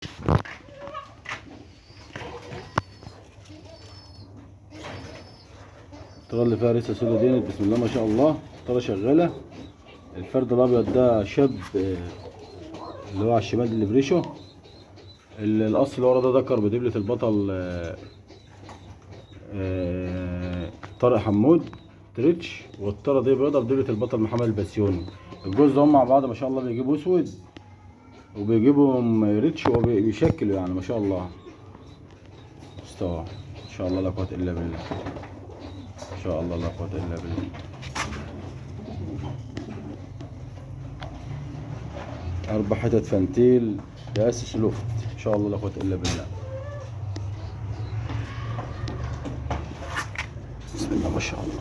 الطاره اللي فيها ريسه سودا دي بسم الله ما شاء الله، الطاره شغاله. الفرد الابيض ده شاب، اللي هو على الشمال اللي بريشه. القص اللي ورا ده ذكر بدبلة البطل طارق حمود تريتش، والطاره دي بيضه بدبلة البطل محمد البسيوني. الجوز ده هم مع بعض ما شاء الله بيجيبوا اسود وبيجيبوا ريتش وبيشكلوا يعني ما شاء الله. مستوى ما شاء الله لا قوة الا بالله، ما شاء الله لا قوة الا بالله. 4 حتت فانتيل بأسس لوفت ما شاء الله لا قوة الا بالله. بسم الله ما شاء الله.